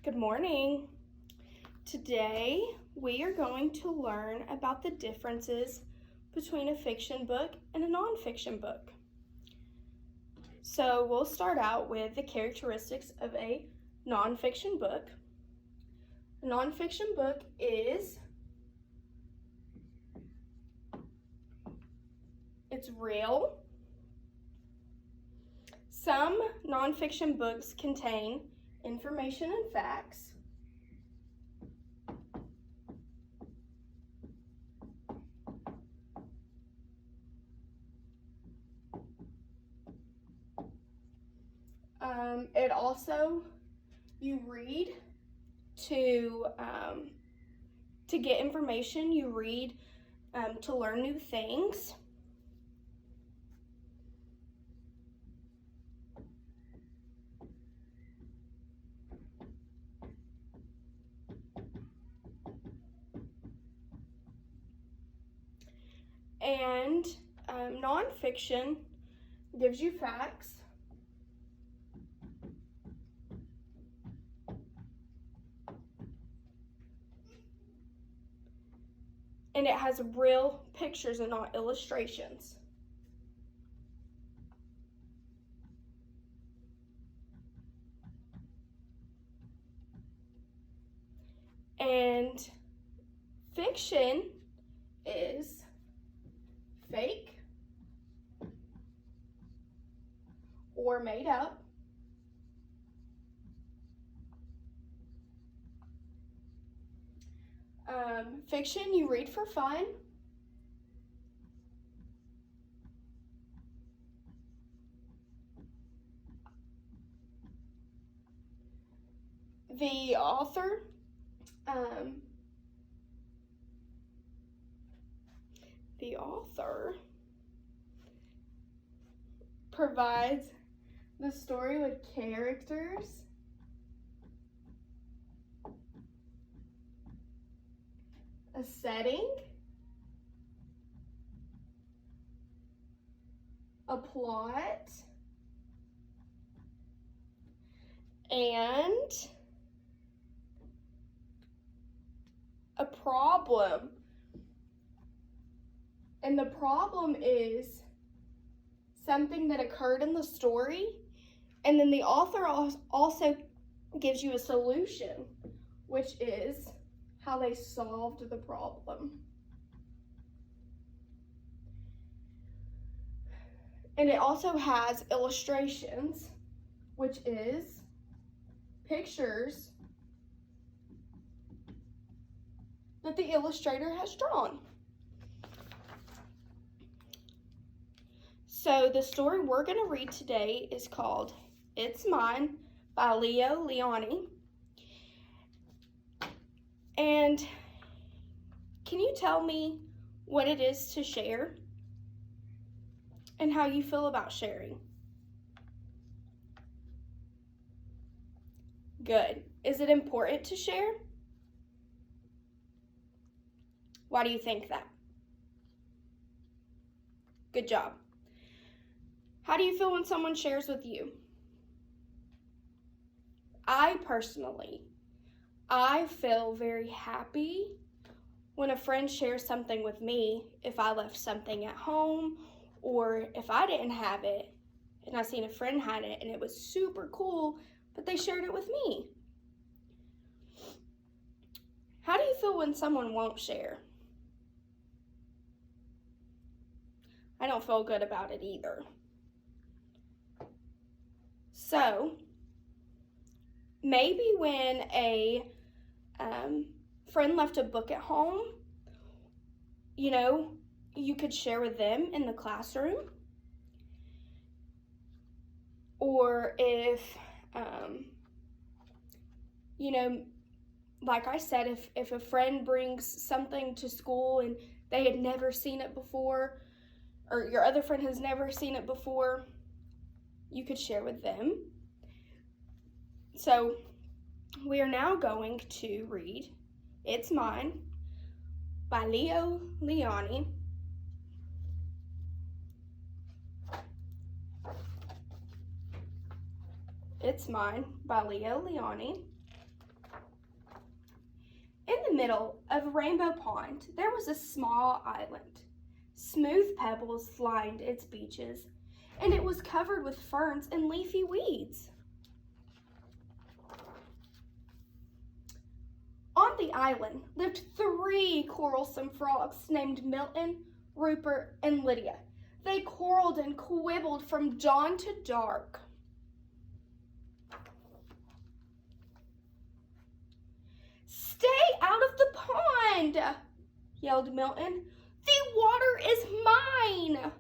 Good morning. Today we are going to learn about the differences between a fiction book and a nonfiction book. So we'll start out with the characteristics of a nonfiction book. A nonfiction book is it's real. Some nonfiction books contain information and facts. It also, you read to get information, you read to learn new things. And nonfiction gives you facts. And it has real pictures and not illustrations. And fiction is fake or made up. Fiction you read for fun. The author provides the story with characters, a setting, a plot, and a problem. And the problem is something that occurred in the story, and then the author also gives you a solution, which is how they solved the problem. And it also has illustrations, which is pictures that the illustrator has drawn. So the story we're going to read today is called It's Mine by Leo Lionni. And can you tell me what it is to share and how you feel about sharing? Good. Is it important to share? Why do you think that? Good job. How do you feel when someone shares with you? I feel very happy when a friend shares something with me. If I left something at home or if I didn't have it and I seen a friend had it and it was super cool, but they shared it with me. How do you feel when someone won't share? I don't feel good about it either. So, maybe when a friend left a book at home, you could share with them in the classroom. Or if, like I said, if a friend brings something to school and they had never seen it before, or your other friend has never seen it before, you could share with them. So we are now going to read It's Mine by Leo Lionni. It's Mine by Leo Lionni. middle of Rainbow Pond, there was a small island. Smooth pebbles lined its beaches, and it was covered with ferns and leafy weeds. On the island lived 3 quarrelsome frogs named Milton, Rupert, and Lydia. They quarreled and quibbled from dawn to dark. "Stay out of the pond," yelled Milton. "The water is mine."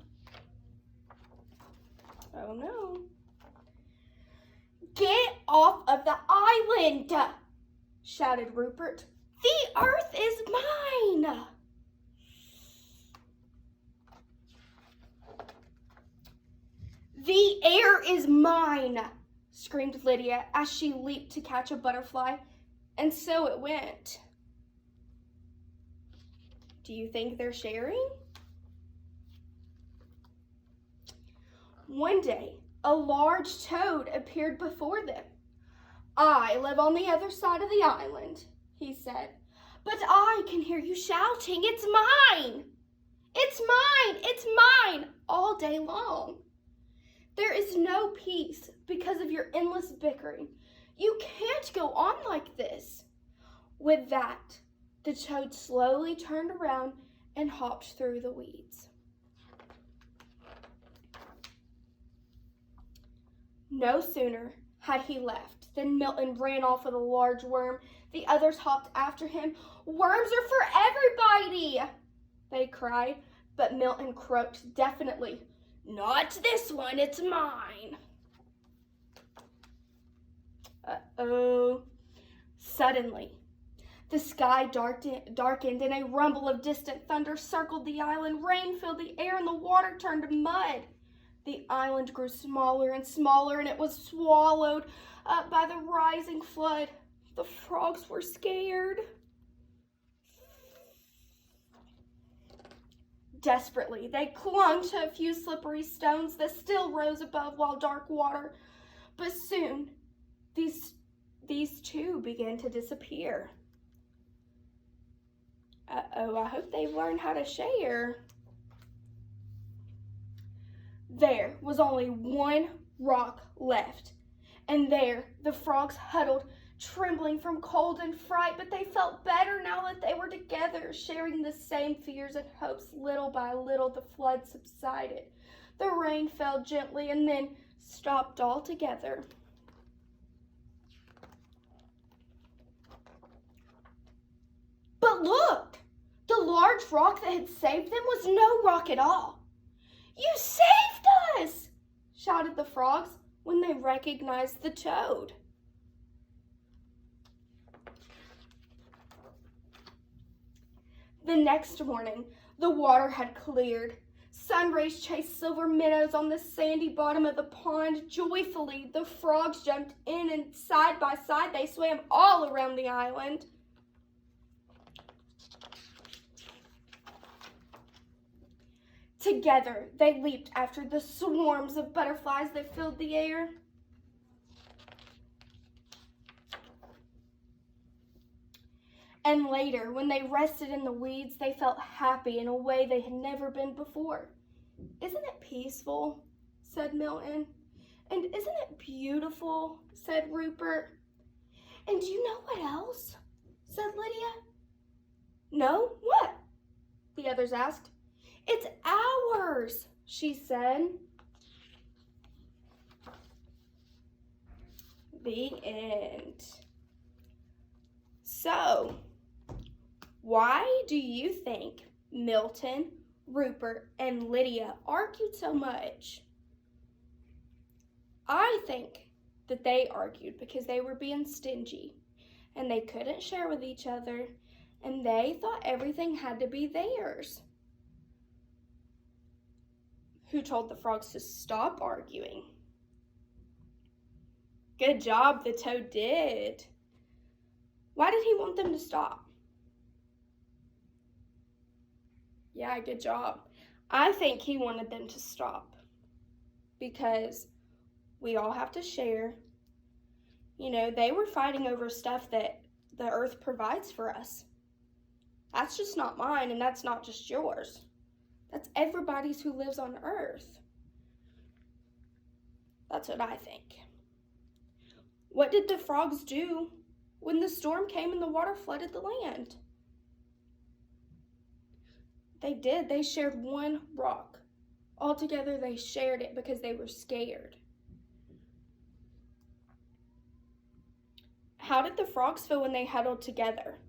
Oh no. "Get off of the island," shouted Rupert. "The earth is mine." "The air is mine," screamed Lydia as she leaped to catch a butterfly, and so it went. Do you think they're sharing? One day, a large toad appeared before them. "I live on the other side of the island," he said, "but I can hear you shouting, 'It's mine! It's mine! It's mine!' all day long. There is no peace because of your endless bickering. You can't go on like this." With that, the toad slowly turned around and hopped through the weeds. No sooner had he left than Milton ran off with a large worm. The others hopped after him. "Worms are for everybody," they cried, but Milton croaked definitely, "Not this one, it's mine." Uh-oh. Suddenly, the sky darkened and a rumble of distant thunder circled the island. Rain filled the air and the water turned to mud. The island grew smaller and smaller, and it was swallowed up by the rising flood. The frogs were scared. Desperately, they clung to a few slippery stones that still rose above while dark water. But soon, these too began to disappear. Uh-oh, I hope they've learned how to share. There was only one rock left, and there the frogs huddled, trembling from cold and fright, but they felt better now that they were together, sharing the same fears and hopes. Little by little, the flood subsided. The rain fell gently and then stopped altogether. But look! The large rock that had saved them was no rock at all. "You saved us!" shouted the frogs when they recognized the toad. The next morning, the water had cleared. Sun rays chased silver minnows on the sandy bottom of the pond. Joyfully, the frogs jumped in, and side by side, they swam all around the island. Together, they leaped after the swarms of butterflies that filled the air. And later, when they rested in the weeds, they felt happy in a way they had never been before. "Isn't it peaceful?" said Milton. "And isn't it beautiful?" said Rupert. "And do you know what else?" said Lydia. "No, what?" the others asked. "It's ours," she said. The end. So, why do you think Milton, Rupert, and Lydia argued so much? I think that they argued because they were being stingy and they couldn't share with each other, and they thought everything had to be theirs. Who told the frogs to stop arguing? Good job, the toad did. Why did he want them to stop? Yeah, good job. I think he wanted them to stop because we all have to share. You know, they were fighting over stuff that the earth provides for us. That's just not mine, and that's not just yours. That's everybody's who lives on Earth. That's what I think. What did the frogs do when the storm came and the water flooded the land? They did. They shared one rock. Altogether, they shared it because they were scared. How did the frogs feel when they huddled together?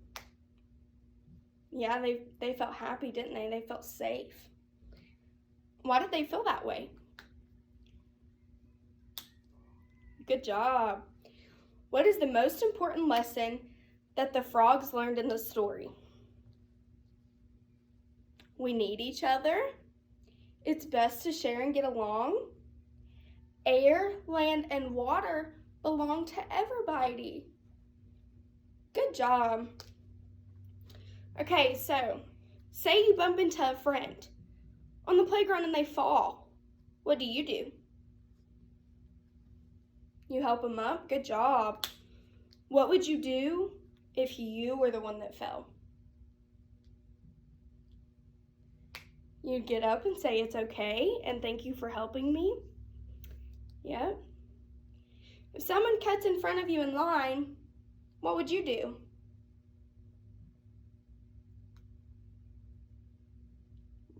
Yeah, they felt happy, didn't they? They felt safe. Why did they feel that way? Good job. What is the most important lesson that the frogs learned in the story? We need each other. It's best to share and get along. Air, land, and water belong to everybody. Good job. Okay, so say you bump into a friend on the playground and they fall. What do? You help them up? Good job. What would you do if you were the one that fell? You'd get up and say it's okay and thank you for helping me. Yeah. If someone cuts in front of you in line, what would you do?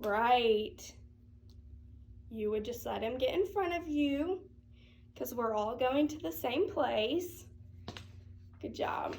Right. You would just let him get in front of you because we're all going to the same place. Good job.